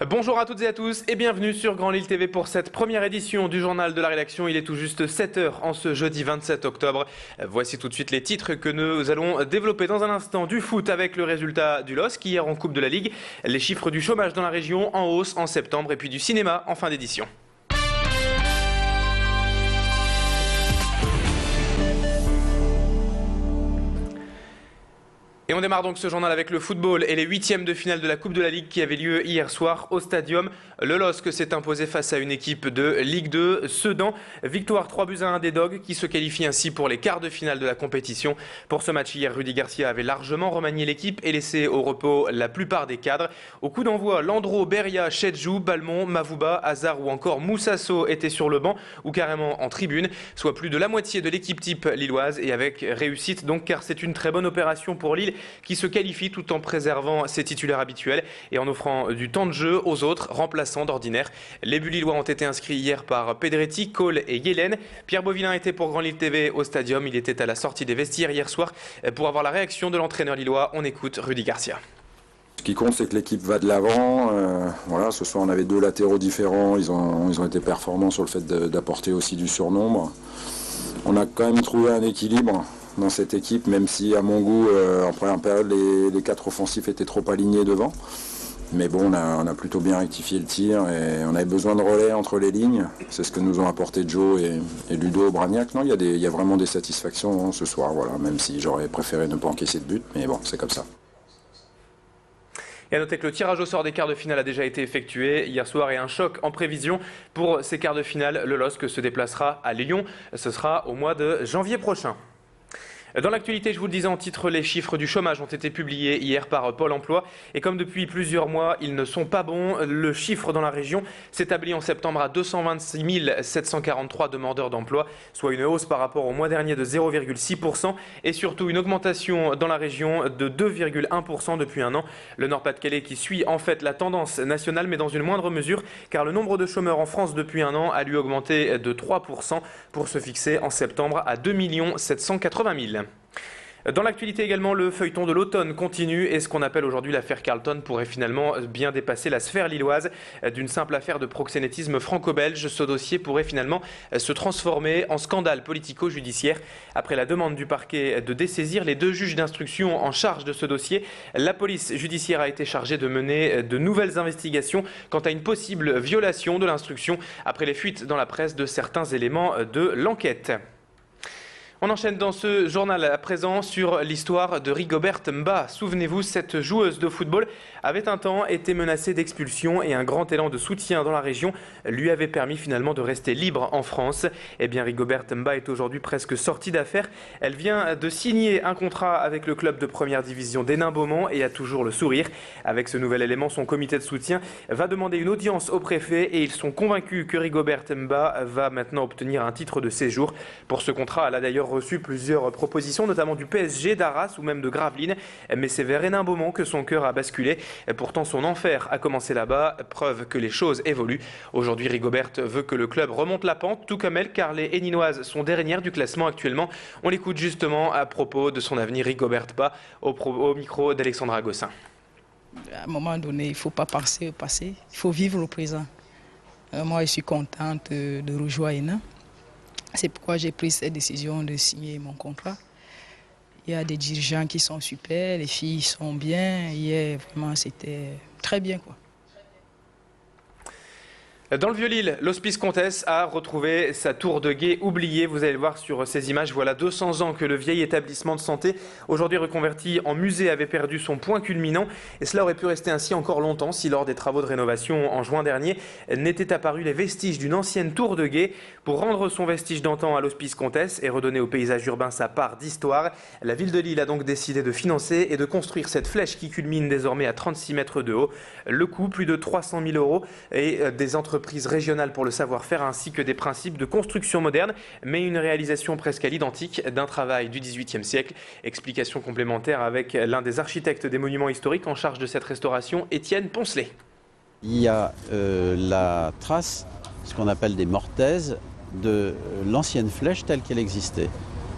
Bonjour à toutes et à tous et bienvenue sur Grand Lille TV pour cette première édition du journal de la rédaction. Il est tout juste 7h en ce jeudi 27 octobre. Voici tout de suite les titres que nous allons développer dans un instant. Du foot avec le résultat du LOSC hier en Coupe de la Ligue, les chiffres du chômage dans la région en hausse en septembre et puis du cinéma en fin d'édition. Et on démarre donc ce journal avec le football et les huitièmes de finale de la Coupe de la Ligue qui avait lieu hier soir au Stadium. Le LOSC s'est imposé face à une équipe de Ligue 2, Sedan. Victoire 3-1 des Dogs qui se qualifient ainsi pour les quarts de finale de la compétition. Pour ce match hier, Rudy Garcia avait largement remanié l'équipe et laissé au repos la plupart des cadres. Au coup d'envoi, Landreau, Beria, Chedjou, Balmont, Mavouba, Hazard ou encore Moussasso étaient sur le banc ou carrément en tribune, soit plus de la moitié de l'équipe type lilloise et avec réussite donc car c'est une très bonne opération pour Lille qui se qualifie tout en préservant ses titulaires habituels et en offrant du temps de jeu aux autres remplaçants d'ordinaire. Les buts lillois ont été inscrits hier par Pedretti, Cole et Yellen. Pierre Bovillain était pour Grand Lille TV au Stadium. Il était à la sortie des vestiaires hier soir. Pour avoir la réaction de l'entraîneur lillois, on écoute Rudy Garcia. Ce qui compte, c'est que l'équipe va de l'avant. Voilà, ce soir, on avait deux latéraux différents. Ils ont été performants sur le fait d'apporter aussi du surnombre. On a quand même trouvé un équilibre dans cette équipe, même si à mon goût, en première période, les quatre offensifs étaient trop alignés devant. Mais bon, on a plutôt bien rectifié le tir et on avait besoin de relais entre les lignes. C'est ce que nous ont apporté Joe et Ludo Bragnac. Non, il y a vraiment des satisfactions ce soir, voilà, même si j'aurais préféré ne pas encaisser de but, mais bon, c'est comme ça. Et à noter que le tirage au sort des quarts de finale a déjà été effectué hier soir et un choc en prévision pour ces quarts de finale. Le LOSC se déplacera à Lyon. Ce sera au mois de janvier prochain. Dans l'actualité, je vous le disais en titre, les chiffres du chômage ont été publiés hier par Pôle emploi. Et comme depuis plusieurs mois, ils ne sont pas bons, le chiffre dans la région s'établit en septembre à 226 743 demandeurs d'emploi, soit une hausse par rapport au mois dernier de 0,6% et surtout une augmentation dans la région de 2,1% depuis un an. Le Nord-Pas-de-Calais qui suit en fait la tendance nationale, mais dans une moindre mesure, car le nombre de chômeurs en France depuis un an a lui augmenté de 3% pour se fixer en septembre à 2 780 000. Dans l'actualité également, le feuilleton de l'automne continue et ce qu'on appelle aujourd'hui l'affaire Carlton pourrait finalement bien dépasser la sphère lilloise. D'une simple affaire de proxénétisme franco-belge, ce dossier pourrait finalement se transformer en scandale politico-judiciaire. Après la demande du parquet de dessaisir les deux juges d'instruction en charge de ce dossier, la police judiciaire a été chargée de mener de nouvelles investigations quant à une possible violation de l'instruction après les fuites dans la presse de certains éléments de l'enquête. On enchaîne dans ce journal à présent sur l'histoire de Rigobert Mba. Souvenez-vous, cette joueuse de football avait un temps été menacée d'expulsion et un grand élan de soutien dans la région lui avait permis finalement de rester libre en France. Eh bien, Rigobert Mba est aujourd'hui presque sortie d'affaire. Elle vient de signer un contrat avec le club de première division d'Hénin-Beaumont et a toujours le sourire. Avec ce nouvel élément, son comité de soutien va demander une audience au préfet et ils sont convaincus que Rigobert Mba va maintenant obtenir un titre de séjour. Pour ce contrat, elle a d'ailleurs reçu plusieurs propositions, notamment du PSG, d'Arras ou même de Gravelines. Mais c'est vers Hénin-Beaumont que son cœur a basculé. Pourtant, son enfer a commencé là-bas, preuve que les choses évoluent. Aujourd'hui, Rigobert veut que le club remonte la pente, tout comme elle, car les Héninoises sont dernières du classement actuellement. On l'écoute justement à propos de son avenir, Rigobert Mba, au micro d'Alexandra Gossin. À un moment donné, il ne faut pas penser au passé, il faut vivre le présent. Moi, je suis contente de rejoindre Hénin. C'est pourquoi j'ai pris cette décision de signer mon contrat. Il y a des dirigeants qui sont super, les filles sont bien. Hier, vraiment, c'était très bien, quoi. Dans le Vieux-Lille, l'Hospice Comtesse a retrouvé sa tour de guet oubliée. Vous allez le voir sur ces images. Voilà 200 ans que le vieil établissement de santé, aujourd'hui reconverti en musée, avait perdu son point culminant. Et cela aurait pu rester ainsi encore longtemps si lors des travaux de rénovation en juin dernier n'étaient apparus les vestiges d'une ancienne tour de guet. Pour rendre son vestige d'antan à l'Hospice Comtesse et redonner au paysage urbain sa part d'histoire, la ville de Lille a donc décidé de financer et de construire cette flèche qui culmine désormais à 36 mètres de haut. Le coût, plus de 300 000 € et des entreprises régionales pour le savoir-faire ainsi que des principes de construction moderne, mais une réalisation presque à l'identique d'un travail du XVIIIe siècle. Explication complémentaire avec l'un des architectes des monuments historiques en charge de cette restauration, Étienne Poncelet. Il y a la trace, ce qu'on appelle des mortaises, de l'ancienne flèche telle qu'elle existait.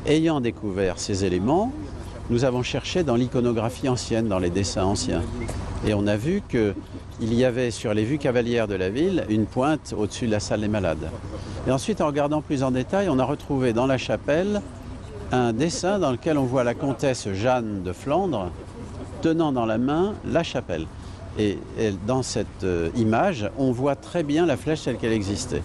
Ayant découvert ces éléments, nous avons cherché dans l'iconographie ancienne, dans les dessins anciens. Et on a vu que il y avait sur les vues cavalières de la ville une pointe au-dessus de la salle des malades. Et ensuite, en regardant plus en détail, on a retrouvé dans la chapelle un dessin dans lequel on voit la comtesse Jeanne de Flandre tenant dans la main la chapelle. Et dans cette image, on voit très bien la flèche telle qu'elle existait.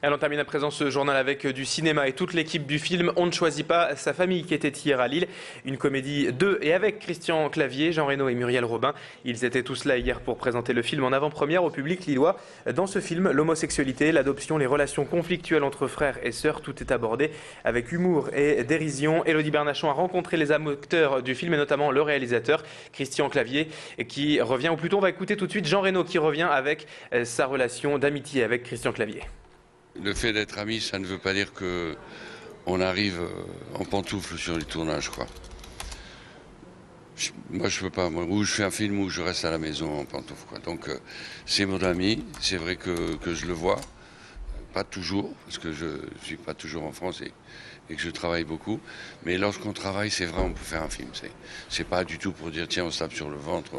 On termine à présent ce journal avec du cinéma et toute l'équipe du film On ne choisit pas sa famille qui était hier à Lille. Une comédie de et avec Christian Clavier, Jean Reno et Muriel Robin. Ils étaient tous là hier pour présenter le film en avant-première au public lillois. Dans ce film, l'homosexualité, l'adoption, les relations conflictuelles entre frères et sœurs, tout est abordé avec humour et dérision. Élodie Bernachon a rencontré les acteurs du film et notamment le réalisateur Christian Clavier qui revient, ou plutôt on va écouter tout de suite Jean Reno qui revient avec sa relation d'amitié avec Christian Clavier. Le fait d'être amis, ça ne veut pas dire qu'on arrive en pantoufle sur les tournages, quoi. Moi, je peux pas. Moi, ou je fais un film ou je reste à la maison en pantoufle, quoi. Donc, c'est mon ami. C'est vrai que je le vois. Pas toujours, parce que je suis pas toujours en France et que je travaille beaucoup. Mais lorsqu'on travaille, c'est vrai, on peut faire un film. C'est pas du tout pour dire, tiens, on se tape sur le ventre,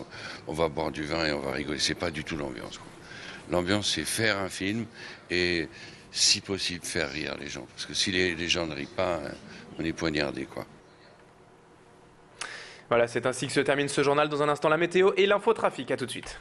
on va boire du vin et on va rigoler. C'est pas du tout l'ambiance, quoi. L'ambiance, c'est faire un film et, si possible, faire rire les gens. Parce que si les gens ne rient pas, on est poignardé, quoi. Voilà, c'est ainsi que se termine ce journal. Dans un instant, la météo et l'infotrafic. À tout de suite.